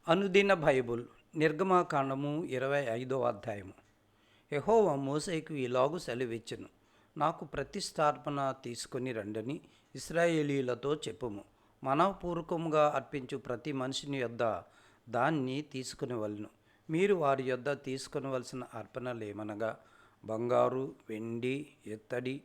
అనుదిన బైబుల్ నిర్గమాకాండము 25వ అధ్యాయము. యెహోవా మోషేకు ఇలాగు సెలవిచ్చెను, నాకు ప్రతిష్టార్పణ తీసుకొని రండని ఇశ్రాయేలీయులతో చెప్పుము. మనఃపూర్వకముగా అర్పించు ప్రతి మనిషిని యొద్ద దాన్ని తీసుకునివలెను. మీరు వారి యొద్ద తీసుకొనవలసిన అర్పణలేమనగా బంగారు, వెండి, ఇత్తడి,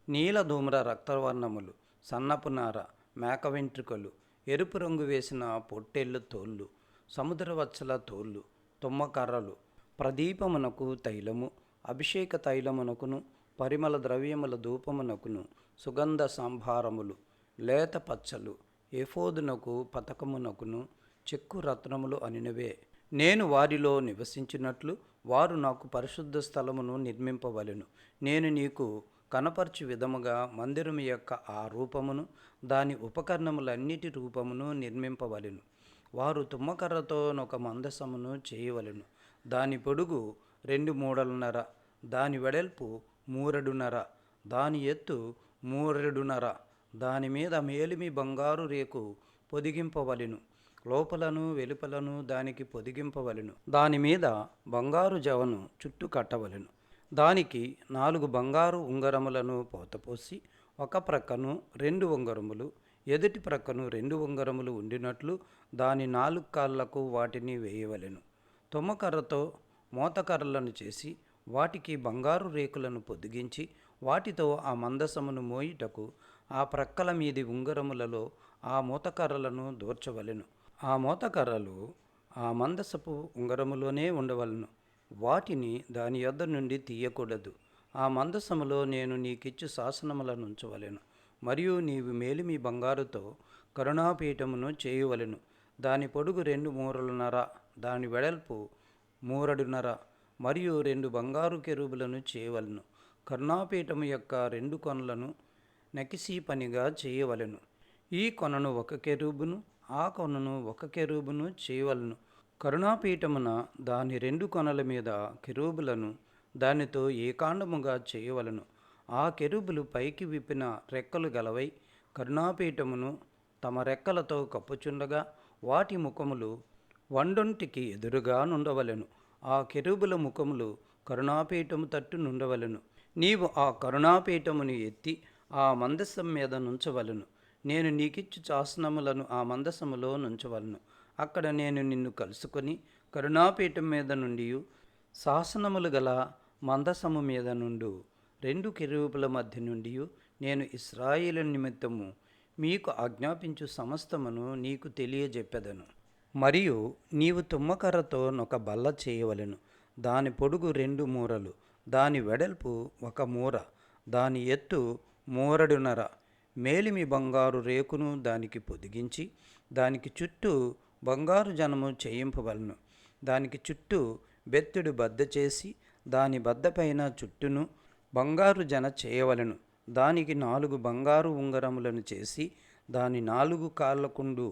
నీలధూమ్ర రక్తవర్ణములు, సన్నపు నార, మేక వెంట్రుకలు, ఎరుపు రంగు వేసిన పొట్టేళ్ల తోళ్ళు, సముద్రవత్సల తోళ్ళు, తుమ్మకర్రలు, ప్రదీపమునకు తైలము, అభిషేక తైలమునకును పరిమళ ద్రవ్యముల ధూపమునకును సుగంధ సంభారములు, లేత పచ్చలు, ఎఫోదునకు పతకమునకును చెక్కు రత్నములు అనినవే. నేను వారిలో నివసించినట్లు వారు నాకు పరిశుద్ధ స్థలమును నిర్మింపవలెను. నేను నీకు కనపరచు విధముగా మందిరము యొక్క ఆ రూపమును దాని ఉపకరణములన్నిటి రూపమును నిర్మింపవలెను. వారు తుమ్మకర్రతో ఒక మందసమును చేయవలెను. దాని పొడుగు 2 మూరలున్నర, దాని వెడల్పు మూరెడున్నర, దాని ఎత్తు మూరెడున్నర. దాని మీద మేలిమి బంగారు రేకు పొదిగింపవలెను. లోపలను వెలుపలను దానికి పొదిగింపవలెను. దాని మీద బంగారు జవను చుట్టూ కట్టవలెను. దానికి 4 బంగారు ఉంగరములను పోతపోసి ఒక ప్రక్కను 2 ఉంగరములు, ఎదుటి ప్రక్కను 2 ఉంగరములు ఉండినట్లు దాని 4 కాళ్లకు వాటిని వేయవలెను. తుమ్మకర్రతో మోతకర్రలను చేసి వాటికి బంగారు రేకులను పొదిగించి వాటితో ఆ మందసమును మోయుటకు ఆ ప్రక్కల మీది ఉంగరములలో ఆ మోతకర్రలను దూర్చవలెను. ఆ మోతకర్రలు ఆ మందసపు ఉంగరములోనే ఉండవలెను. వాటిని దాని యొద్ద నుండి తీయకూడదు. ఆ మందసములో నేను నీకిచ్చు శాసనములను ఉంచవలెను. మరియు నీవు మేలిమి బంగారుతో కరుణాపీఠమును చేయవలెను. దాని పొడుగు 2 మూరలున్నర, దాని వెడల్పు మూరెడున్నర, మరియు 2 బంగారు కెరూబులను చేయవలెను. కరుణాపీఠము యొక్క 2 కొనలను నకిసీ పనిగా చేయవలెను. ఈ కొనను ఒక కెరూబును, ఆ కొనను ఒక కెరూబును చేయవలెను. కరుణాపీఠమున దాని 2 కొనల మీద కెరూబులను దానితో ఏకాండముగా చేయవలెను. ఆ కెరూబులు పైకి విప్పిన రెక్కలు గలవై కరుణాపీఠమును తమ రెక్కలతో కప్పుచుండగా వాటి ముఖములు వండొంటికి ఎదురుగా నుండవలెను. ఆ కెరూబుల ముఖములు కరుణాపీఠము తట్టు నుండవలెను. నీవు ఆ కరుణాపీఠమును ఎత్తి ఆ మందసం మీద నుంచవలెను. నేను నీకిచ్చు శాసనములను ఆ మందసములో నుంచవలెను. అక్కడ నేను నిన్ను కలుసుకొని కరుణాపీఠం మీద నుండి శాసనములు గల మందసము మీద నుండు 2 కెరూబుల మధ్య నుండి నేను ఇశ్రాయేలు నిమిత్తము మీకు ఆజ్ఞాపించు సమస్తమును నీకు తెలియజెప్పెదను. మరియు నీవు తుమ్మకర్రతో ఒక బల్ల చేయవలెను. దాని పొడుగు 2 మూరలు, దాని వెడల్పు 1 మూర, దాని ఎత్తు మూరెడున్నర. మేలిమి బంగారు రేకును దానికి పొదిగించి దానికి చుట్టూ బంగారు జనము చేయింపవలను. దానికి చుట్టూ బెత్తెడు బద్ద చేసి దాని బద్దపైన చుట్టూను బంగారు జన చేయవలెను. దానికి 4 బంగారు ఉంగరములను చేసి దాని 4 కాళ్లకుండు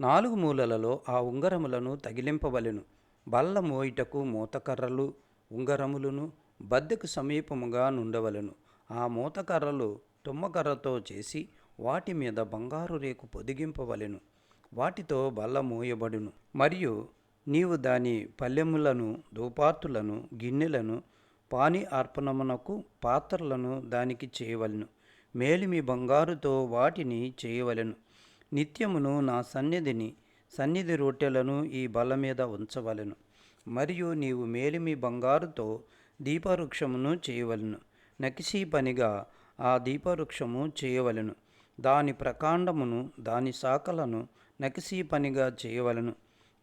4 మూలలలో ఆ ఉంగరములను తగిలింపవలెను. బల్ల మోయుటకు మోతకర్రలు ఉంగరములను బద్దెకు సమీపముగా నుండవలెను. ఆ మోతకర్రలు తుమ్మకర్రతో చేసి వాటి మీద బంగారు రేకు పొదిగింపవలెను. వాటితో బల్ల మోయబడును. మరియు నీవు దాని పల్లెములను, ధూపార్తులను, గిన్నెలను, పాని అర్పణమునకు పాత్రలను దానికి చేయవలెను. మేలిమి బంగారుతో వాటిని చేయవలెను. నిత్యమును నా సన్నిధి రొట్టెలను ఈ బల్ల మీద ఉంచవలెను. మరియు నీవు మేలిమి బంగారుతో దీపవృక్షమును చేయవలెను. నకిసీ పనిగా ఆ దీపవృక్షము చేయవలెను. దాని ప్రకాండమును దాని శాఖలను నకిసీ పనిగా చేయవలెను.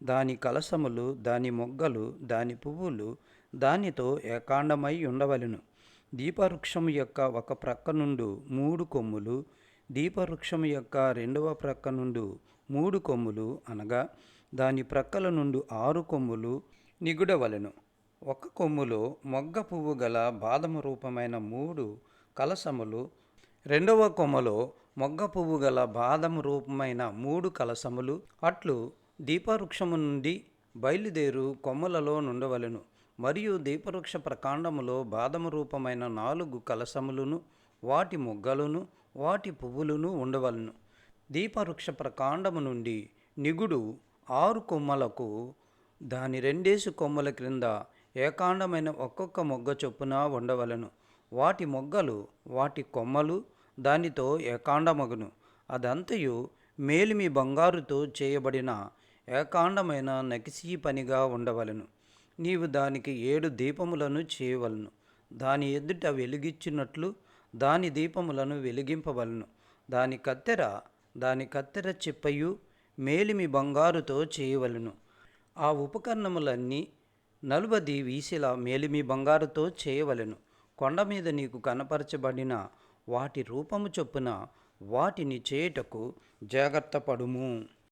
దాని కలశములు, దాని మొగ్గలు, దాని పువ్వులు దానితో ఏకాండమై ఉండవలెను. దీపవృక్షము యొక్క ఒక ప్రక్క నుండు 3 కొమ్ములు, దీపవృక్షము యొక్క 2వ ప్రక్క నుండు 3 కొమ్ములు అనగా దాని ప్రక్కల నుండి 6 కొమ్ములు నిగుడవలెను. ఒక కొమ్ములో మొగ్గ పువ్వు గల బాదము రూపమైన 3 కలశములు, 2వ కొమ్మలో మొగ్గ పువ్వు గల బాదము రూపమైన 3 కలశములు అట్లు దీపవృక్షము నుండి బయలుదేరు కొమ్మలలో నుండవలెను. మరియు దీపవృక్ష ప్రకాండములో బాదము రూపమైన 4 కలశములను, వాటి మొగ్గలను, వాటి పువ్వులను ఉండవలెను. దీపవృక్ష ప్రకాండము నుండి నిగుడు 6 కొమ్మలకు దాని రెండేసి కొమ్మల క్రింద ఏకాండమైన ఒక్కొక్క మొగ్గ చొప్పున ఉండవలెను. వాటి మొగ్గలు వాటి కొమ్మలు దానితో ఏకాండమగును. అదంతయు మేలిమి బంగారుతో చేయబడిన ఏకాండమైన నకిసీ పనిగా ఉండవలెను. నీవు దానికి 7 దీపములను చేయవలను. దాని ఎదుట వెలిగించినట్లు దాని దీపములను వెలిగింపవలను. దాని కత్తెర చిప్పయు మేలిమి బంగారుతో చేయవలెను. ఆ ఉపకరణములన్నీ 40 వీసెల మేలిమి బంగారుతో చేయవలెను. కొండ మీద నీకు కనపరచబడిన వాటి రూపము చొప్పున వాటిని చేయుటకు జాగ్రత్త పడుము.